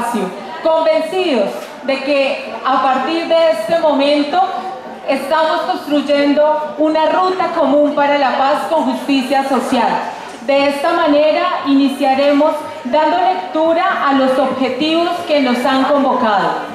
espacio, convencidos de que a partir de este momento estamos construyendo una ruta común para la paz con justicia social. De esta manera iniciaremos dando lectura a los objetivos que nos han convocado.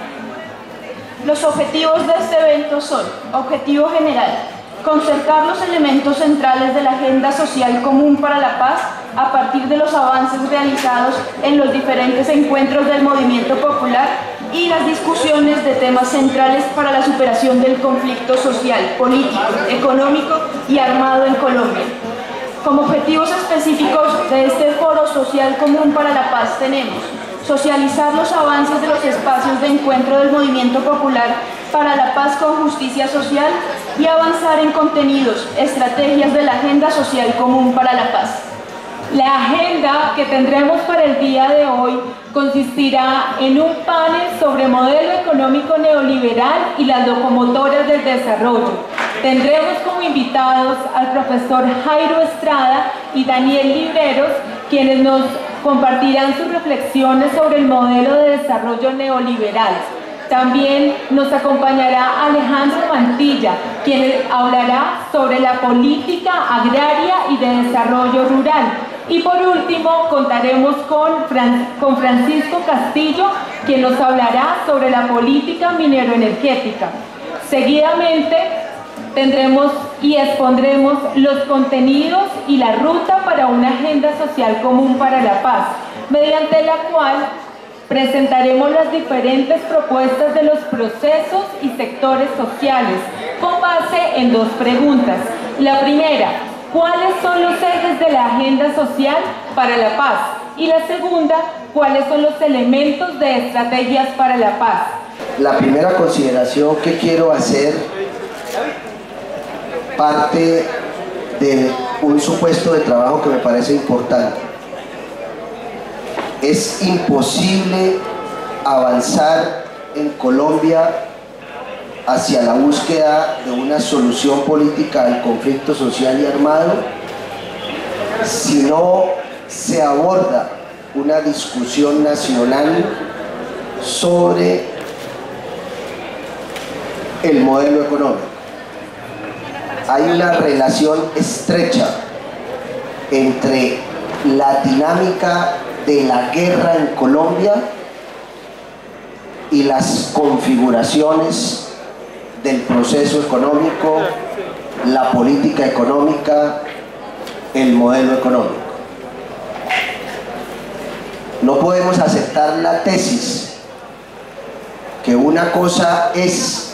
Los objetivos de este evento son: objetivo general, concertar los elementos centrales de la agenda social común para la paz a partir de los avances realizados en los diferentes encuentros del movimiento popular y las discusiones de temas centrales para la superación del conflicto social, político, económico y armado en Colombia. Como objetivos específicos de este Foro Social Común para la Paz tenemos: socializar los avances de los espacios de encuentro del movimiento popular para la paz con justicia social y avanzar en contenidos, estrategias de la Agenda Social Común para la Paz. La agenda que tendremos para el día de hoy consistirá en un panel sobre modelo económico neoliberal y las locomotoras del desarrollo. Tendremos como invitados al profesor Jairo Estrada y Daniel Libreros, quienes nos compartirán sus reflexiones sobre el modelo de desarrollo neoliberal. También nos acompañará Alejandro Mantilla, quien hablará sobre la política agraria y de desarrollo rural. Y por último, contaremos con Francisco Castillo, quien nos hablará sobre la política mineroenergética. Seguidamente, tendremos y expondremos los contenidos y la ruta para una agenda social común para la paz, mediante la cual presentaremos las diferentes propuestas de los procesos y sectores sociales, con base en dos preguntas. La primera: ¿cuáles son los ejes de la agenda social para la paz? Y la segunda: ¿cuáles son los elementos de estrategias para la paz? La primera consideración que quiero hacer parte de un supuesto de trabajo que me parece importante. Es imposible avanzar en Colombia hacia la búsqueda de una solución política al conflicto social y armado si no se aborda una discusión nacional sobre el modelo económico. Hay una relación estrecha entre la dinámica de la guerra en Colombia y las configuraciones del proceso económico, la política económica, el modelo económico. No podemos aceptar la tesis que una cosa es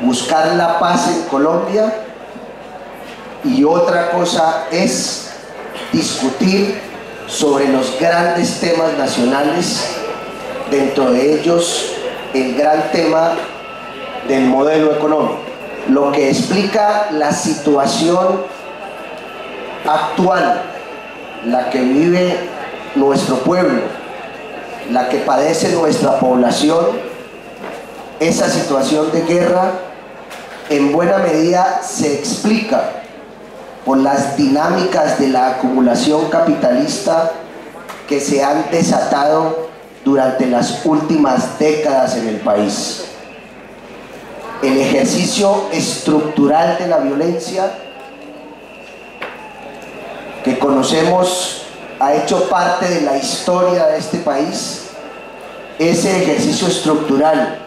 buscar la paz en Colombia y otra cosa es discutir sobre los grandes temas nacionales, dentro de ellos el gran tema del modelo económico, lo que explica la situación actual, la que vive nuestro pueblo, la que padece nuestra población. Esa situación de guerra en buena medida se explica por las dinámicas de la acumulación capitalista que se han desatado durante las últimas décadas en el país. El ejercicio estructural de la violencia que conocemos ha hecho parte de la historia de este país. Ese ejercicio estructural,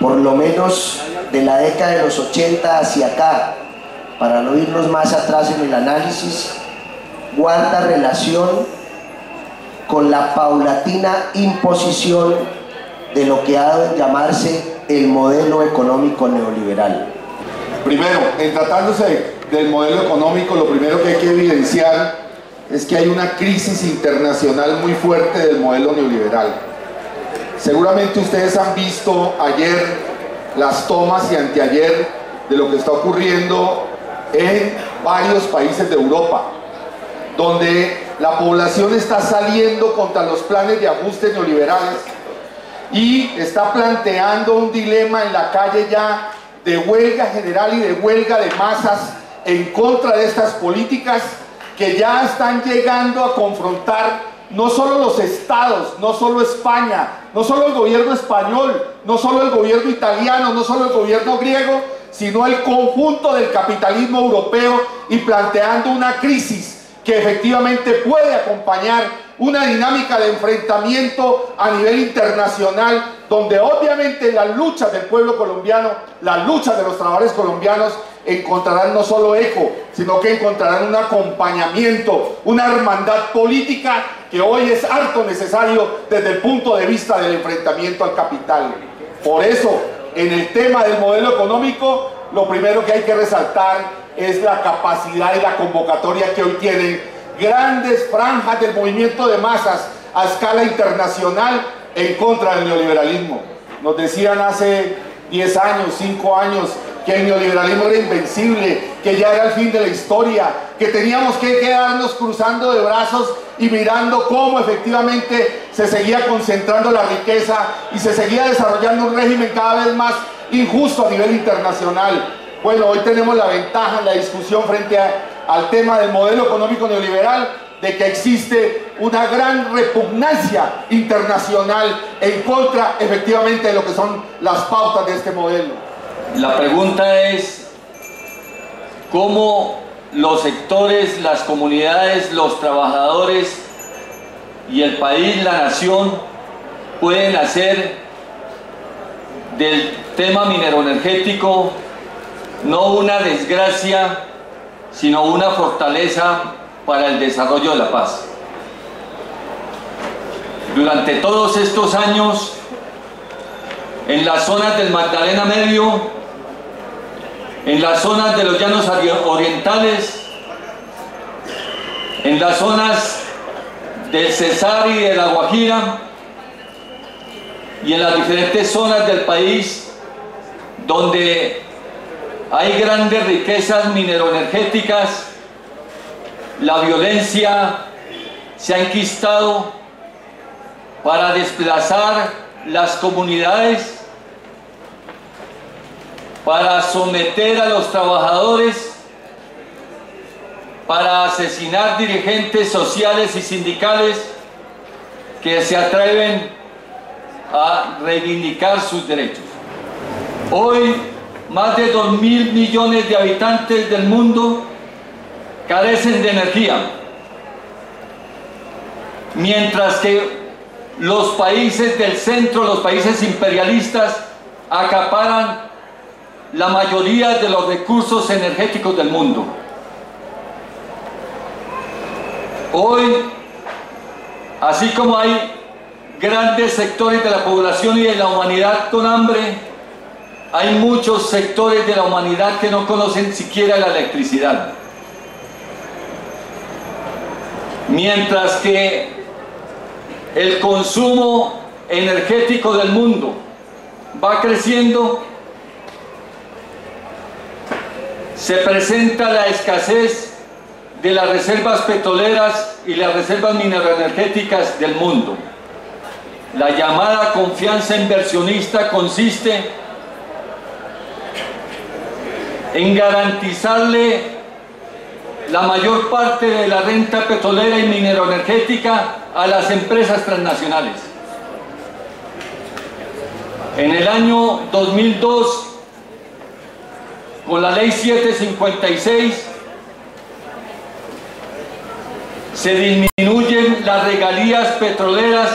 por lo menos de la década de los 80 hacia acá, para no irnos más atrás en el análisis, guarda relación con la paulatina imposición de lo que ha de llamarse el modelo económico neoliberal. Primero, en tratándose del modelo económico, lo primero que hay que evidenciar es que hay una crisis internacional muy fuerte del modelo neoliberal. Seguramente ustedes han visto ayer las tomas y anteayer de lo que está ocurriendo en varios países de Europa, donde la población está saliendo contra los planes de ajuste neoliberales y está planteando un dilema en la calle ya de huelga general y de huelga de masas en contra de estas políticas que ya están llegando a confrontar no solo los estados, no solo España, no solo el gobierno español, no solo el gobierno italiano, no solo el gobierno griego, sino el conjunto del capitalismo europeo, y planteando una crisis que efectivamente puede acompañar una dinámica de enfrentamiento a nivel internacional, donde obviamente las luchas del pueblo colombiano, las luchas de los trabajadores colombianos encontrarán no solo eco, sino que encontrarán un acompañamiento, una hermandad política que hoy es harto necesario desde el punto de vista del enfrentamiento al capital. Por eso, en el tema del modelo económico, lo primero que hay que resaltar es la capacidad y la convocatoria que hoy tienen grandes franjas del movimiento de masas a escala internacional en contra del neoliberalismo. Nos decían hace 10 años, 5 años, que el neoliberalismo era invencible, que ya era el fin de la historia, que teníamos que quedarnos cruzando de brazos y mirando cómo efectivamente se seguía concentrando la riqueza y se seguía desarrollando un régimen cada vez más injusto a nivel internacional. Bueno, hoy tenemos la ventaja en la discusión frente al tema del modelo económico neoliberal, de que existe una gran repugnancia internacional en contra efectivamente de lo que son las pautas de este modelo. La pregunta es cómo los sectores, las comunidades, los trabajadores y el país, la nación, pueden hacer del tema mineroenergético no una desgracia, sino una fortaleza para el desarrollo de la paz. Durante todos estos años, en las zonas del Magdalena Medio, en las zonas de los llanos orientales, en las zonas del Cesar y de la Guajira, y en las diferentes zonas del país donde hay grandes riquezas mineroenergéticas, la violencia se ha enquistado para desplazar las comunidades, para someter a los trabajadores, para asesinar dirigentes sociales y sindicales que se atreven a reivindicar sus derechos. Hoy, más de 2.000 millones de habitantes del mundo carecen de energía, mientras que los países del centro, los países imperialistas, acaparan la mayoría de los recursos energéticos del mundo. Hoy, así como hay grandes sectores de la población y de la humanidad con hambre, hay muchos sectores de la humanidad que no conocen siquiera la electricidad. Mientras que el consumo energético del mundo va creciendo, se presenta la escasez de las reservas petroleras y las reservas mineroenergéticas del mundo. La llamada confianza inversionista consiste en garantizarle la mayor parte de la renta petrolera y mineroenergética a las empresas transnacionales. En el año 2002, con la ley 756, se disminuyen las regalías petroleras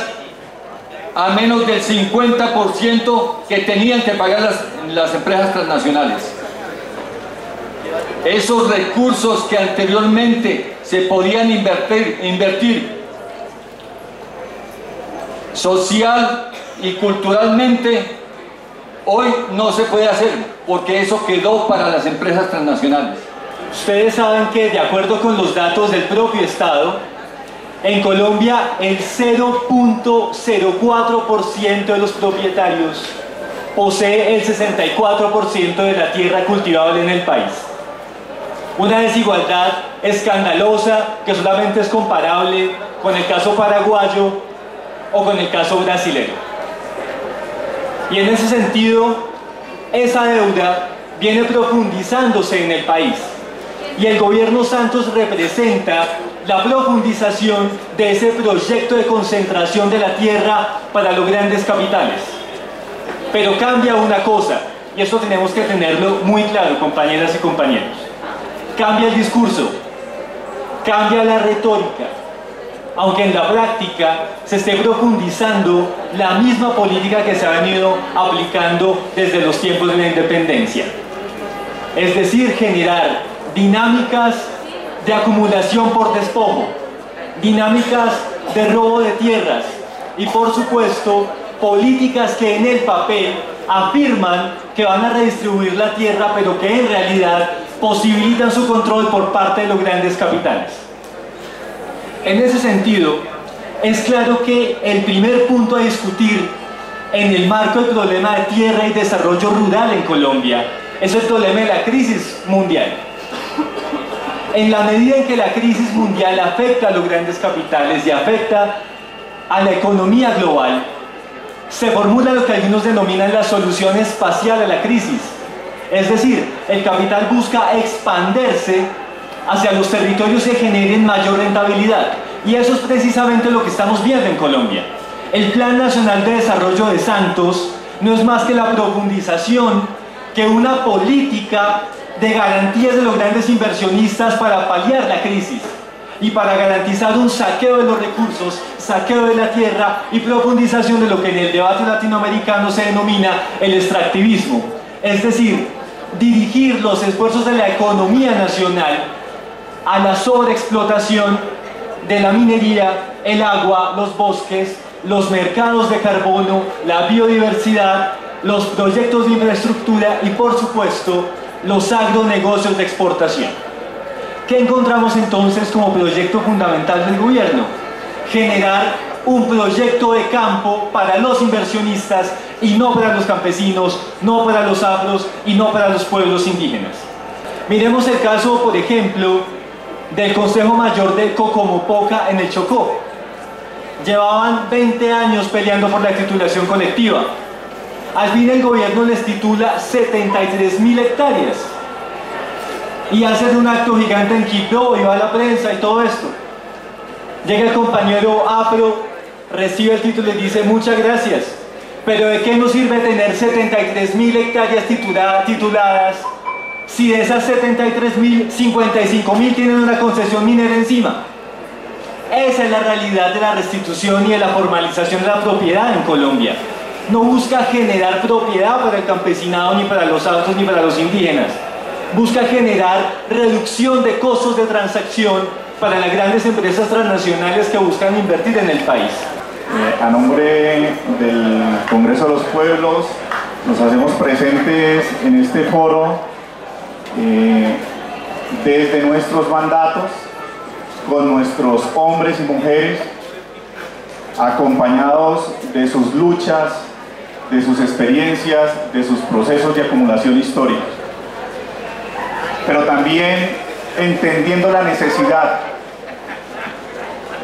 a menos del 50% que tenían que pagar las empresas transnacionales. Esos recursos que anteriormente se podían invertir social y culturalmente, hoy no se puede hacer porque eso quedó para las empresas transnacionales. Ustedes saben que, de acuerdo con los datos del propio Estado, en Colombia el 0.04% de los propietarios posee el 64% de la tierra cultivable en el país. Una desigualdad escandalosa que solamente es comparable con el caso paraguayo o con el caso brasilero. Y en ese sentido, esa deuda viene profundizándose en el país. Y el gobierno Santos representa la profundización de ese proyecto de concentración de la tierra para los grandes capitales. Pero cambia una cosa, y esto tenemos que tenerlo muy claro, compañeras y compañeros. Cambia el discurso, cambia la retórica, aunque en la práctica se esté profundizando la misma política que se ha venido aplicando desde los tiempos de la independencia. Es decir, generar dinámicas de acumulación por despojo, dinámicas de robo de tierras y, por supuesto, políticas que en el papel afirman que van a redistribuir la tierra, pero que en realidad posibilitan su control por parte de los grandes capitales. En ese sentido, es claro que el primer punto a discutir en el marco del problema de tierra y desarrollo rural en Colombia es el problema de la crisis mundial. En la medida en que la crisis mundial afecta a los grandes capitales y afecta a la economía global, se formula lo que algunos denominan la solución espacial a la crisis. Es decir, el capital busca expandirse hacia los territorios que generen mayor rentabilidad. Y eso es precisamente lo que estamos viendo en Colombia. El Plan Nacional de Desarrollo de Santos no es más que la profundización que una política de garantías de los grandes inversionistas para paliar la crisis y para garantizar un saqueo de los recursos, saqueo de la tierra y profundización de lo que en el debate latinoamericano se denomina el extractivismo. Es decir, dirigir los esfuerzos de la economía nacional a la sobreexplotación de la minería, el agua, los bosques, los mercados de carbono, la biodiversidad, los proyectos de infraestructura y, por supuesto, los agronegocios de exportación. ¿Qué encontramos entonces como proyecto fundamental del gobierno? Generar un proyecto de campo para los inversionistas y no para los campesinos, no para los afros y no para los pueblos indígenas. Miremos el caso, por ejemplo, del Consejo Mayor de Cocomopoca en el Chocó. Llevaban 20 años peleando por la titulación colectiva. Al fin el gobierno les titula 73.000 hectáreas y hacen un acto gigante en Quibdó y va a la prensa y todo esto. Llega el compañero afro, recibe el título y dice: muchas gracias, pero ¿de qué nos sirve tener 73.000 hectáreas tituladas si de esas 73.000, 55.000 tienen una concesión minera encima? Esa es la realidad de la restitución y de la formalización de la propiedad en Colombia. No busca generar propiedad para el campesinado, ni para los afros, ni para los indígenas. Busca generar reducción de costos de transacción para las grandes empresas transnacionales que buscan invertir en el país. A nombre del Congreso de los Pueblos, nos hacemos presentes en este foro desde nuestros mandatos, con nuestros hombres y mujeres, acompañados de sus luchas, de sus experiencias, de sus procesos de acumulación histórica, pero también entendiendo la necesidad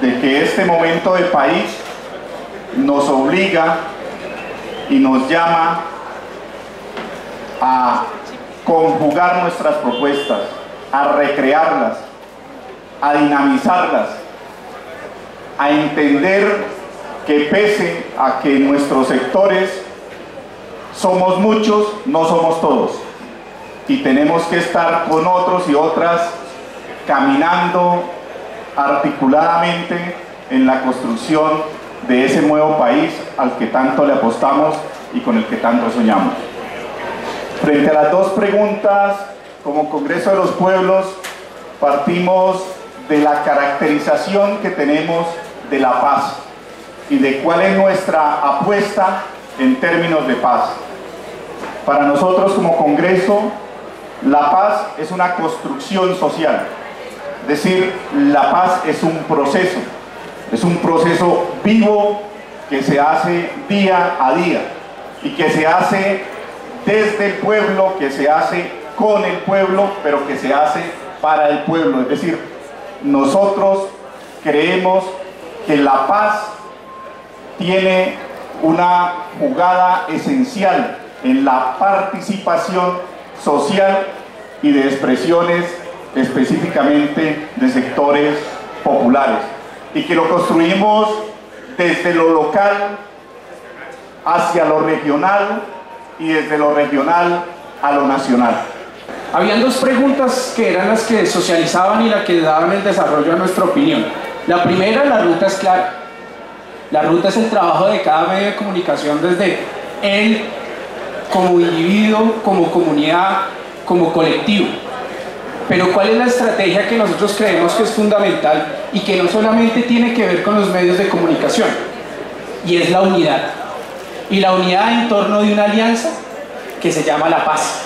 de que este momento de país nos obliga y nos llama a conjugar nuestras propuestas, a recrearlas, a dinamizarlas, a entender que pese a que nuestros sectores somos muchos, no somos todos, y tenemos que estar con otros y otras caminando articuladamente en la construcción de ese nuevo país al que tanto le apostamos y con el que tanto soñamos. Frente a las dos preguntas, como Congreso de los Pueblos, partimos de la caracterización que tenemos de la paz y de cuál es nuestra apuesta en términos de paz. Para nosotros como Congreso, la paz es una construcción social, es decir, la paz es un proceso vivo que se hace día a día y que se hace desde el pueblo, que se hace con el pueblo, pero que se hace para el pueblo. Es decir, nosotros creemos que la paz tiene una jugada esencial en la participación social y de expresiones específicamente de sectores populares y que lo construimos desde lo local hacia lo regional y desde lo regional a lo nacional. Habían dos preguntas que eran las que socializaban y las que daban el desarrollo a nuestra opinión. La primera, la ruta es clara. La ruta es el trabajo de cada medio de comunicación desde él como individuo, como comunidad, como colectivo. Pero ¿cuál es la estrategia que nosotros creemos que es fundamental y que no solamente tiene que ver con los medios de comunicación? Y es la unidad. Y la unidad en torno de una alianza que se llama la paz.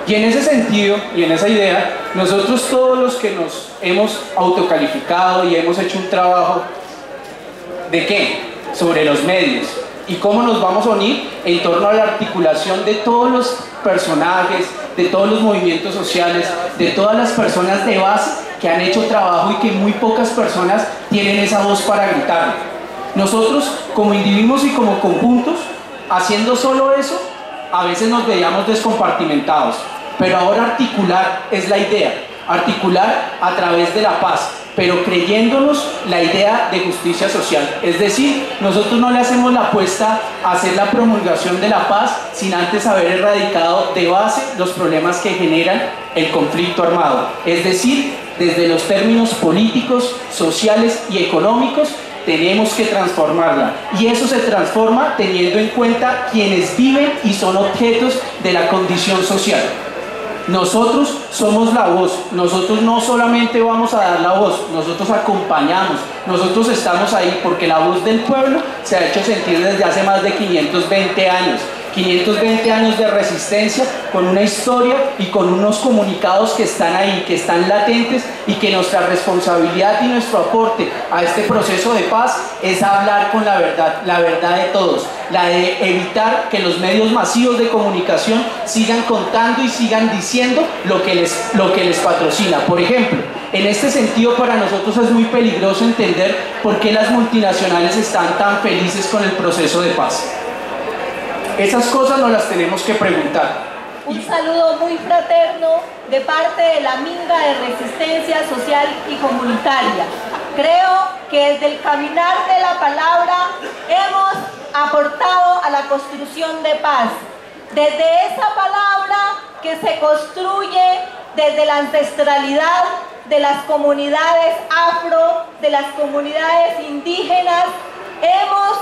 Y en ese sentido, y en esa idea, nosotros todos los que nos hemos autocalificado y hemos hecho un trabajo ¿de qué? Sobre los medios y cómo nos vamos a unir en torno a la articulación de todos los personajes, de todos los movimientos sociales, de todas las personas de base que han hecho trabajo y que muy pocas personas tienen esa voz para gritar. Nosotros como individuos y como conjuntos, haciendo solo eso, a veces nos veíamos descompartimentados, pero ahora articular es la idea, articular a través de la paz, pero creyéndonos la idea de justicia social. Es decir, nosotros no le hacemos la apuesta a hacer la promulgación de la paz sin antes haber erradicado de base los problemas que generan el conflicto armado. Es decir, desde los términos políticos, sociales y económicos, tenemos que transformarla, y eso se transforma teniendo en cuenta quienes viven y son objetos de la condición social. Nosotros somos la voz, nosotros no solamente vamos a dar la voz, nosotros acompañamos, nosotros estamos ahí porque la voz del pueblo se ha hecho sentir desde hace más de 520 años. 520 años de resistencia con una historia y con unos comunicados que están ahí, que están latentes, y que nuestra responsabilidad y nuestro aporte a este proceso de paz es hablar con la verdad de todos, la de evitar que los medios masivos de comunicación sigan contando y sigan diciendo lo que les patrocina. Por ejemplo, en este sentido para nosotros es muy peligroso entender por qué las multinacionales están tan felices con el proceso de paz. Esas cosas nos las tenemos que preguntar. Un saludo muy fraterno de parte de la Minga de Resistencia Social y Comunitaria. Creo que desde el caminar de la palabra hemos aportado a la construcción de paz. Desde esa palabra que se construye desde la ancestralidad de las comunidades afro, de las comunidades indígenas, hemos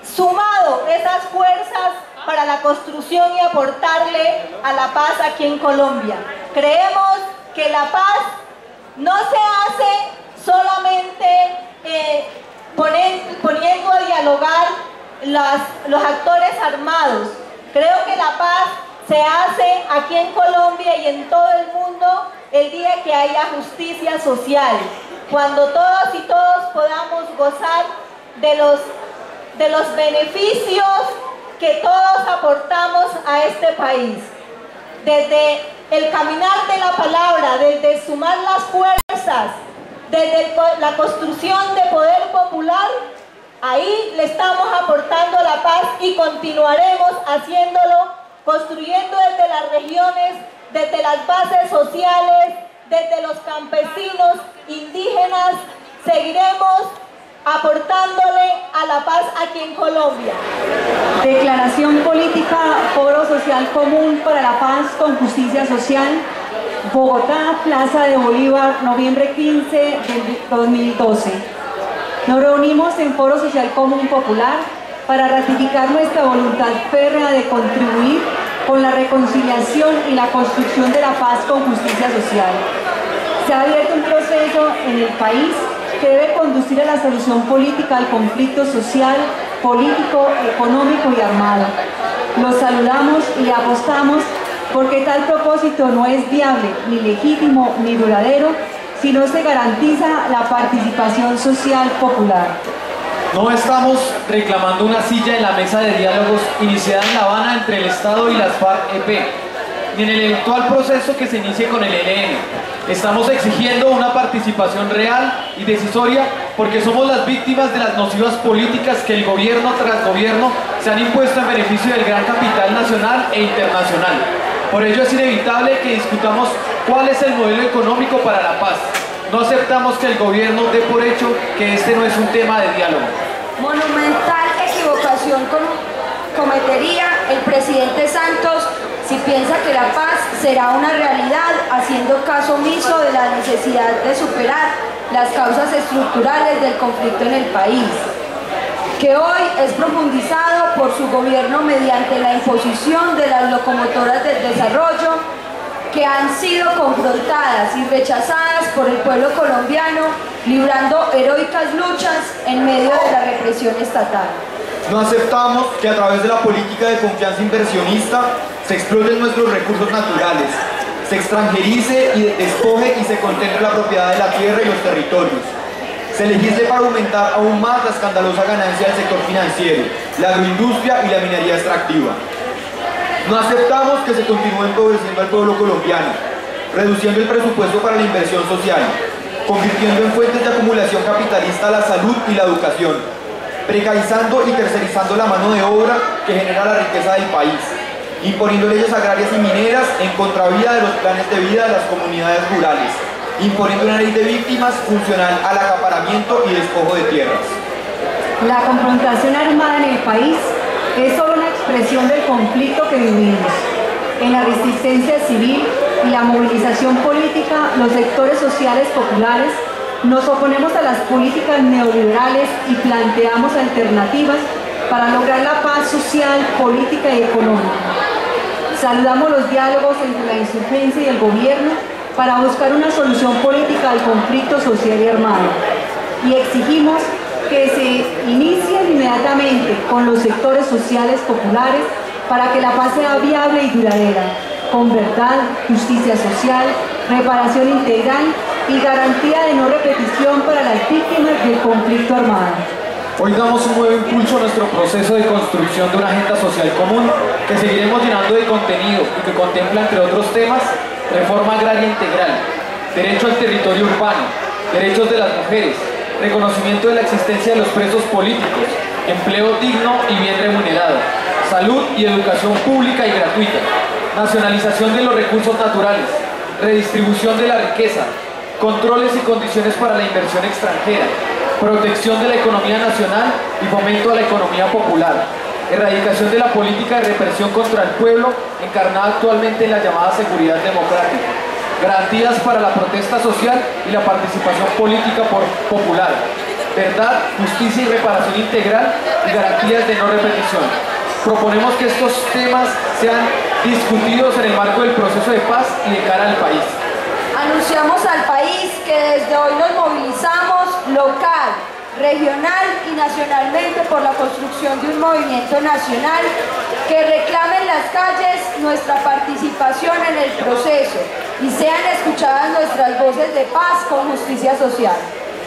sumado esas fuerzas para la construcción y aportarle a la paz aquí en Colombia. Creemos que la paz no se hace solamente poniendo a dialogar los actores armados. Creo que la paz se hace aquí en Colombia y en todo el mundo el día que haya justicia social, cuando todos y todos podamos gozar de los beneficios que todos aportamos a este país. Desde el caminar de la palabra, desde sumar las fuerzas, desde la construcción de poder popular, ahí le estamos aportando la paz y continuaremos haciéndolo, construyendo desde las regiones, desde las bases sociales, desde los campesinos, indígenas, seguiremos aportándole a la paz aquí en Colombia. Declaración política, Foro Social Común para la Paz con Justicia Social, Bogotá, Plaza de Bolívar, noviembre 15 del 2012. Nos reunimos en Foro Social Común Popular para ratificar nuestra voluntad férrea de contribuir con la reconciliación y la construcción de la paz con justicia social. Se ha abierto un proceso en el país que debe conducir a la solución política al conflicto social, político, económico y armado. Los saludamos y apostamos porque tal propósito no es viable, ni legítimo, ni duradero, si no se garantiza la participación social popular. No estamos reclamando una silla en la mesa de diálogos iniciada en La Habana entre el Estado y las FARC-EP, ni en el eventual proceso que se inicie con el ELN. Estamos exigiendo una participación real y decisoria porque somos las víctimas de las nocivas políticas que el gobierno tras gobierno se han impuesto en beneficio del gran capital nacional e internacional. Por ello es inevitable que discutamos cuál es el modelo económico para la paz. No aceptamos que el gobierno dé por hecho que este no es un tema de diálogo. Monumental equivocación cometería el presidente Santos si piensa que la paz será una realidad haciendo caso omiso de la necesidad de superar las causas estructurales del conflicto en el país, que hoy es profundizado por su gobierno mediante la imposición de las locomotoras del desarrollo que han sido confrontadas y rechazadas por el pueblo colombiano, librando heroicas luchas en medio de la represión estatal. No aceptamos que a través de la política de confianza inversionista se exploten nuestros recursos naturales, se extranjerice y despoje y se concentre la propiedad de la tierra y los territorios. Se legisle para aumentar aún más la escandalosa ganancia del sector financiero, la agroindustria y la minería extractiva. No aceptamos que se continúe empobreciendo al pueblo colombiano, reduciendo el presupuesto para la inversión social, convirtiendo en fuentes de acumulación capitalista la salud y la educación, precarizando y tercerizando la mano de obra que genera la riqueza del país, imponiendo leyes agrarias y mineras en contravía de los planes de vida de las comunidades rurales, imponiendo una ley de víctimas funcional al acaparamiento y despojo de tierras. La confrontación armada en el país es solo una expresión del conflicto que vivimos. En la resistencia civil y la movilización política, los sectores sociales populares nos oponemos a las políticas neoliberales y planteamos alternativas para lograr la paz social, política y económica. Saludamos los diálogos entre la insurgencia y el gobierno para buscar una solución política al conflicto social y armado. Y exigimos que se inicien inmediatamente con los sectores sociales populares para que la paz sea viable y duradera, con verdad, justicia social, reparación integral y garantía de no repetición para las víctimas del conflicto armado. Hoy damos un nuevo impulso a nuestro proceso de construcción de una agenda social común que seguiremos llenando de contenido y que contempla, entre otros temas, reforma agraria integral, derecho al territorio urbano, derechos de las mujeres, reconocimiento de la existencia de los presos políticos, empleo digno y bien remunerado, salud y educación pública y gratuita, nacionalización de los recursos naturales, redistribución de la riqueza, controles y condiciones para la inversión extranjera, protección de la economía nacional y fomento a la economía popular, erradicación de la política de represión contra el pueblo encarnada actualmente en la llamada seguridad democrática, garantías para la protesta social y la participación política popular, verdad, justicia y reparación integral y garantías de no repetición. Proponemos que estos temas sean discutidos en el marco del proceso de paz y de cara al país. Anunciamos al país que desde hoy nos movilizamos local, regional y nacionalmente por la construcción de un movimiento nacional que reclame en las calles nuestra participación en el proceso y sean escuchadas nuestras voces de paz con justicia social.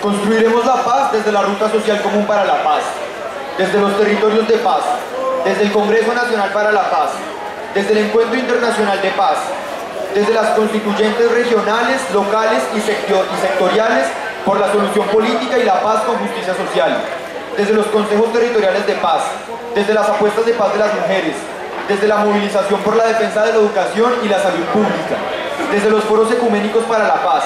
Construiremos la paz desde la Ruta Social Común para la Paz, desde los territorios de paz, desde el Congreso Nacional para la Paz, desde el Encuentro Internacional de Paz, desde las constituyentes regionales, locales y sectoriales por la solución política y la paz con justicia social, desde los consejos territoriales de paz, desde las apuestas de paz de las mujeres, desde la movilización por la defensa de la educación y la salud pública, desde los foros ecuménicos para la paz,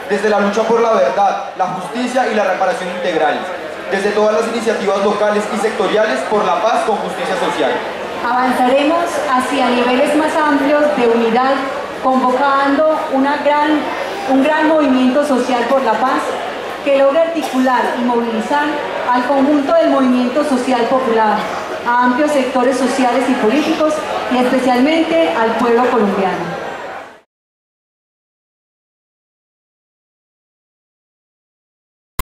desde la lucha por la verdad, la justicia y la reparación integral, desde todas las iniciativas locales y sectoriales por la paz con justicia social. Avanzaremos hacia niveles más amplios de unidad, convocando un gran movimiento social por la paz que logre articular y movilizar al conjunto del movimiento social popular, a amplios sectores sociales y políticos y especialmente al pueblo colombiano.